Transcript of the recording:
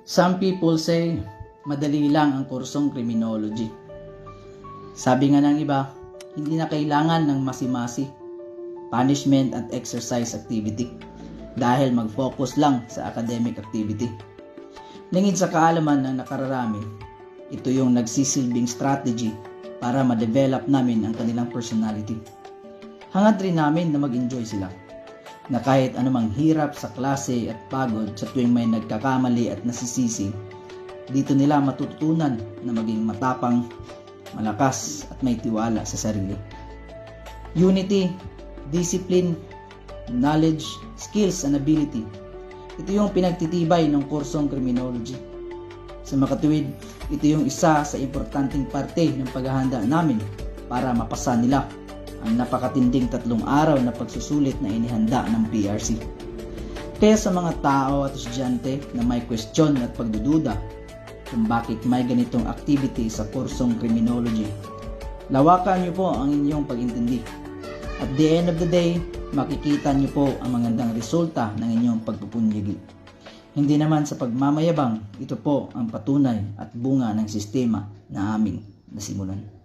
Some people say, madali lang ang kursong criminology. Sabi nga ng iba, hindi na kailangan ng masi-masi, punishment at exercise activity dahil mag-focus lang sa academic activity. Lingid sa kaalaman ng nakararami, ito yung nagsisilbing strategy para ma-develop namin ang kanilang personality. Hangad rin namin na mag-enjoy sila, na kahit anumang hirap sa klase at pagod sa tuwing may nagkakamali at nasisisi, dito nila matututunan na maging matapang, malakas at may tiwala sa sarili. Unity, discipline, knowledge, skills and ability. Ito yung pinagtitibay ng kursong criminology. Sa makatuwid, ito yung isa sa importanteng parte ng paghahanda namin para mapasa nila ang napakatinding 3 araw na pagsusulit na inihanda ng PRC. Kaya sa mga tao at estudyante na may question at pagdududa kung bakit may ganitong activity sa kursong criminology, lawakan niyo po ang inyong pag-intindi. At the end of the day, makikita niyo po ang magandang resulta ng inyong pagpupunyagi. Hindi naman sa pagmamayabang, ito po ang patunay at bunga ng sistema na aming nasimulan.